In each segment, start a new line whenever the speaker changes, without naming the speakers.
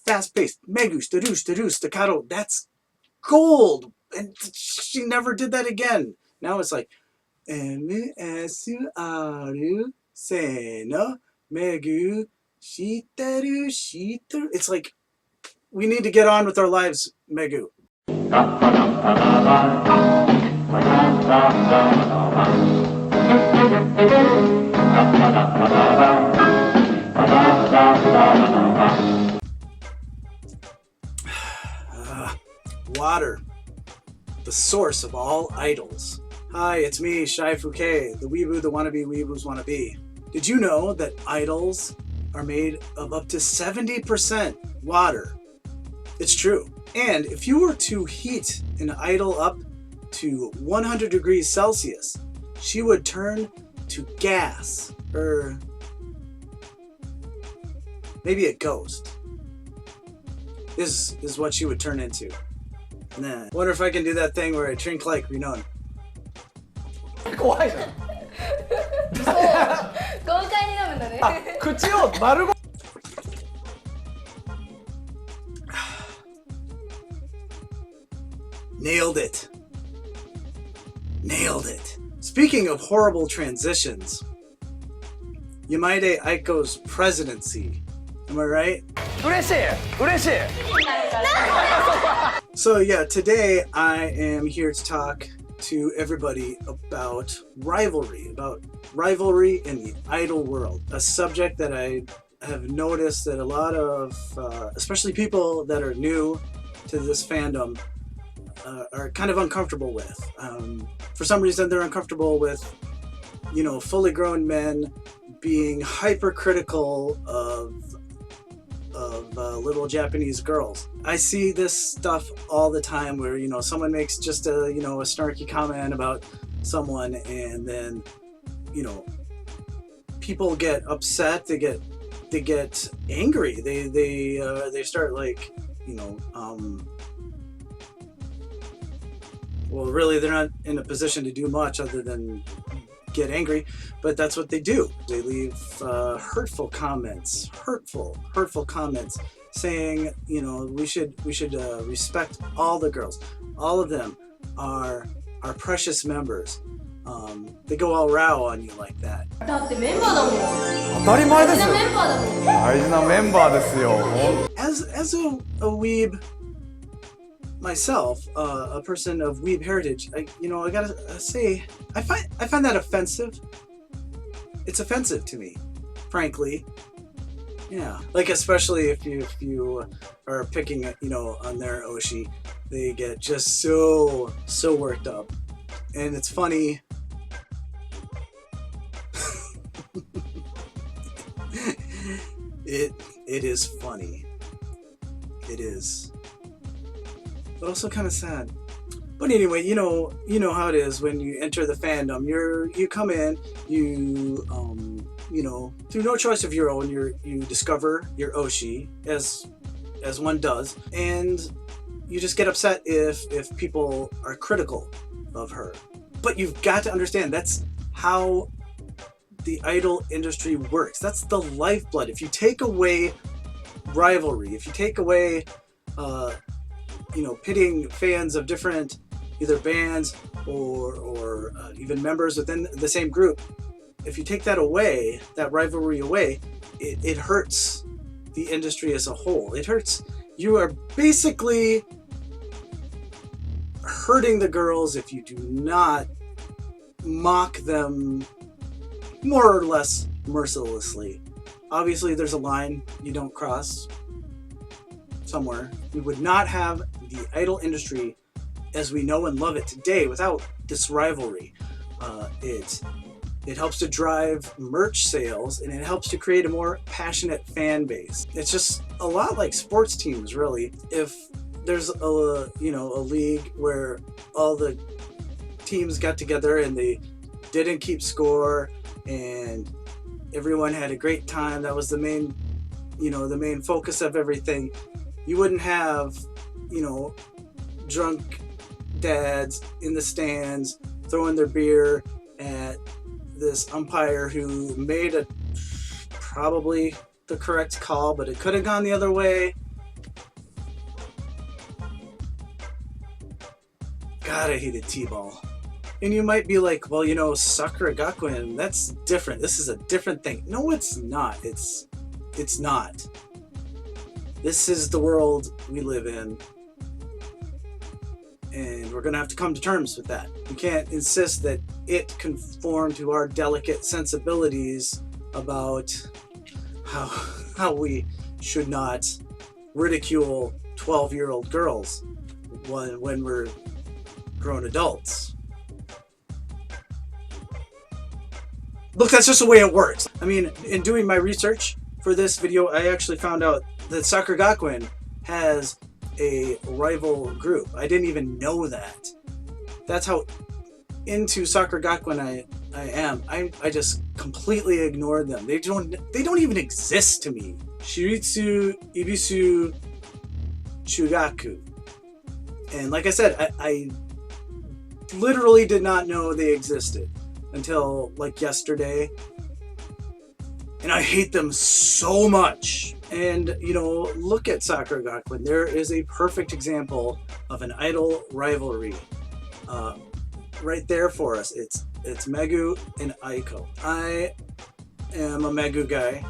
fast-paced, Megu, staccato, that's gold. And she never did that again. Now it's like, M-S-U-R-U, se-no, Megu, shiteru. It's like, we need to get on with our lives, Megu. Water, the source of all idols. Hi, it's me, Shy Fouquet, the weeboo the wannabe weeboos wanna be. Did you know that idols are made of up to 70% water? It's true. And if you were to heat an idol up to 100 degrees Celsius, she would turn to gas, or maybe a ghost. This is what she would turn into. Nah. Wonder if I can do that thing where I drink like Rinon.
怖いじゃん。
豪快に飲むんだね。
あ、口を丸ご。
Nailed it. Nailed it. Speaking of horrible transitions, Yamaide Aiko's presidency. Am I right?
嬉しい嬉しい。
So yeah, today I am here to talk to everybody about rivalry in the idol world. A subject that I have noticed that a lot of, especially people that are new to this fandom, are kind of uncomfortable with. For some reason, they're uncomfortable with, you know, fully grown men being hypercritical of little Japanese girls. I see this stuff all the time where, you know, someone makes just a, you know, a snarky comment about someone, and then, you know, people get upset, they get angry, they start, like, you know, well, really, they're not in a position to do much other than get angry, but that's what they do. They leave hurtful comments, hurtful comments, saying, you know, we should respect all the girls. All of them are precious members. They go all row on you like that.
だってメンバーだもん。
当たり前ですよ。
大事なメンバーだもん。
大事なメンバーですよ。
As a weeb myself, a person of weeb heritage, I gotta say, I find that offensive. It's offensive to me, frankly. Yeah, like especially if you are picking, you know, on their Oshi, they get just so worked up, and it's funny. It is funny. It is. But also kind of sad. But anyway, you know how it is when you enter the fandom. You come in, you know, through no choice of your own, you discover your Oshi, as one does, and you just get upset if people are critical of her. But you've got to understand, that's how the idol industry works. That's the lifeblood. If you take away rivalry, if you take away you know, pitting fans of different either bands or even members within the same group, if you take that away, that rivalry away, it hurts the industry as a whole. It hurts. You are basically hurting the girls if you do not mock them more or less mercilessly. Obviously, there's a line you don't cross somewhere. We would not have the idol industry as we know and love it today without this rivalry. It helps to drive merch sales, and it helps to create a more passionate fan base. It's just a lot like sports teams, really. If there's a league where all the teams got together and they didn't keep score and everyone had a great time, that was the main focus of everything, you wouldn't have, you know, drunk dads in the stands throwing their beer at this umpire who made probably the correct call, but it could have gone the other way. God, I hated T-ball. And you might be like, well, you know, Sakura Gakuen, that's different. This is a different thing. No, it's not. It's not. This is the world we live in. And we're going to have to come to terms with that. We can't insist that it conform to our delicate sensibilities about how we should not ridicule 12-year-old girls when we're grown adults. Look, that's just the way it works. I mean, in doing my research for this video, I actually found out that Sakura Gakuen has a rival group. I didn't even know that. That's how into Sakura Gakuen I am. I just completely ignored them. They don't even exist to me. Shiritsu Ibisu Shugaku. And like I said, I literally did not know they existed until like yesterday. And I hate them so much. And, you know, look at Sakura Gakuen. There is a perfect example of an idol rivalry right there for us. It's Megu and Aiko. I am a Megu guy,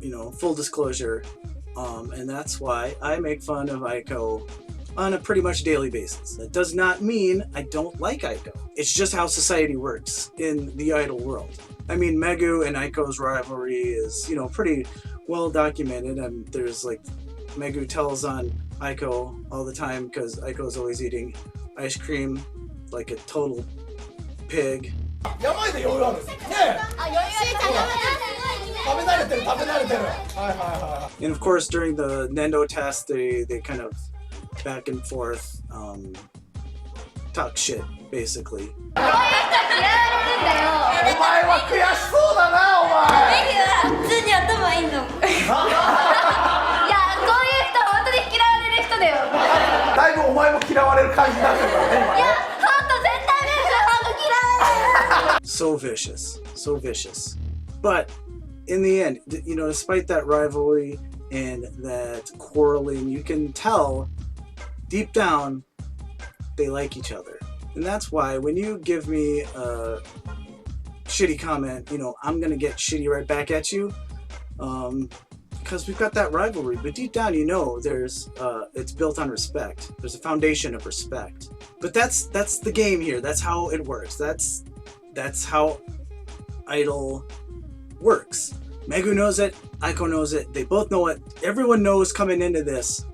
you know, full disclosure. And that's why I make fun of Aiko on a pretty much daily basis. That does not mean I don't like Aiko. It's just how society works in the idol world. I mean, Megu and Aiko's rivalry is, you know, pretty well documented, and there's like Megu tells on Aiko all the time because Aiko's always eating ice cream like a total pig. And of course, during the Nendo test, they kind of back and forth talk shit, basically. So vicious, so vicious. But in the end, you know, despite that rivalry and that quarreling, you can tell deep down they like each other. And that's why when you give me a shitty comment, you know, I'm gonna get shitty right back at you, because we've got that rivalry. But deep down, you know, there's it's built on respect. There's a foundation of respect. But that's the game here. That's how it works. That's how idol works. Megu knows it. Aiko knows it. They both know it. Everyone knows coming into this,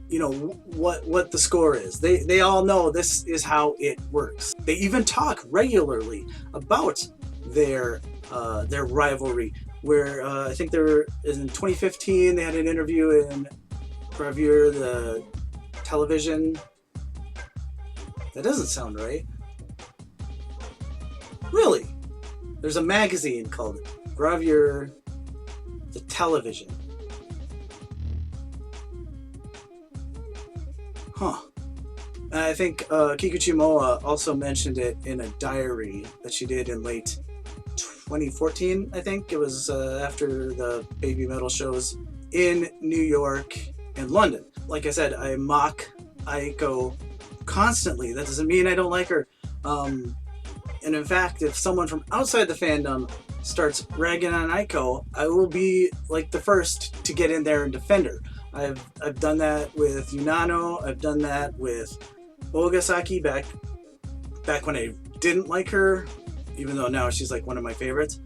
you know, what the score is. They all know this is how it works. They even talk regularly about their rivalry. Where I think in 2015 they had an interview in Gravure the television. That doesn't sound right. Really? There's a magazine called Gravure the television. Huh. And I think Kikuchi Moa also mentioned it in a diary that she did in late 2014, I think. It was after the Baby Metal shows in New York and London. Like I said, I mock Aiko constantly. That doesn't mean I don't like her. And in fact, if someone from outside the fandom starts ragging on Aiko, I will be like the first to get in there and defend her. I've done that with Yunano. I've done that with Ogasaki back when I didn't like her, even though now she's like one of my favorites.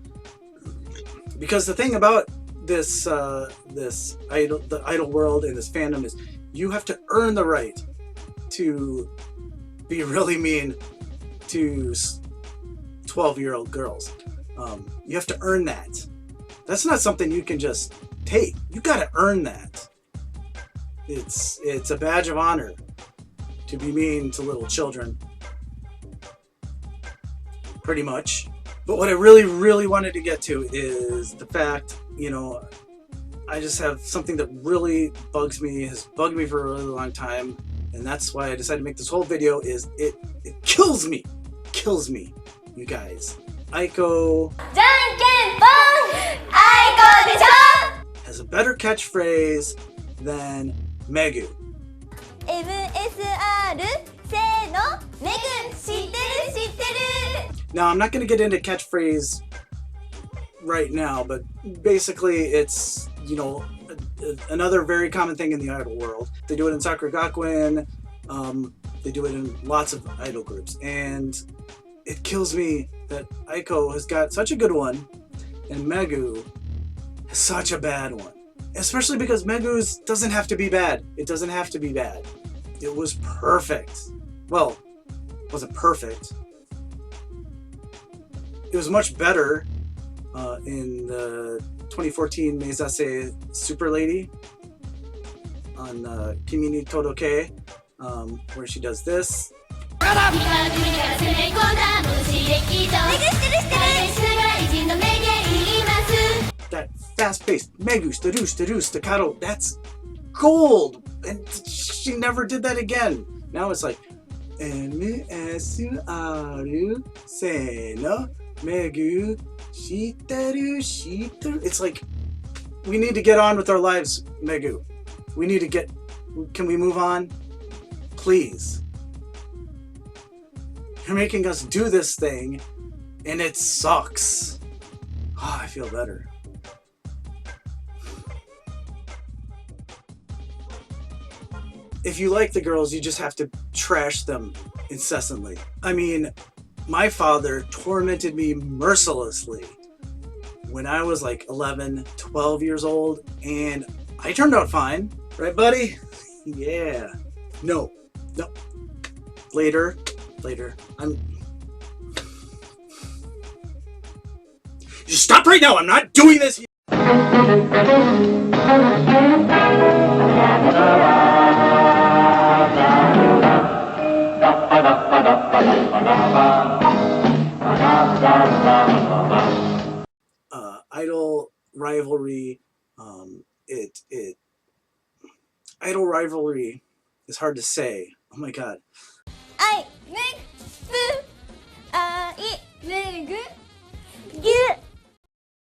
Because the thing about this the idol world and this fandom is you have to earn the right to be really mean to 12-year-old girls. You have to earn that. That's not something you can just take. You gotta earn that. It's a badge of honor to be mean to little children. Pretty much. But what I really wanted to get to is the fact, you know, I just have something that really bugs me, has bugged me for a really long time, and that's why I decided to make this whole video. Is it kills me, you guys. Aiko has a better catchphrase than Megu.
MSR せーのメグ知ってる知ってる
Now, I'm not going to get into Catchphrase right now, but basically it's, you know, another very common thing in the idol world. They do it in Sakura Gakuen, they do it in lots of idol groups, and it kills me that Aiko has got such a good one and Megu has such a bad one. Especially because Megu's doesn't have to be bad. It doesn't have to be bad. It was perfect. Well, it wasn't perfect. It was much better in the 2014 Meizase Super Lady on Kimi ni Todoke, where she does this. That fast-paced Megu staccato, that's gold! And she never did that again. Now it's like M-S-U-R-U se-no Megu shiteru shiteru. It's like, we need to get on with our lives, Megu. We need to get... Can we move on? Please. You're making us do this thing, and it sucks. Oh, I feel better. If you like the girls, you just have to trash them incessantly. I mean, my father tormented me mercilessly when I was like 11, 12 years old, and I turned out fine. Right, buddy? Yeah. No. Later. Just stop right now! I'm not doing this! Idol rivalry, idol rivalry is hard to say. Oh my god.
I, Meg, I, Meg,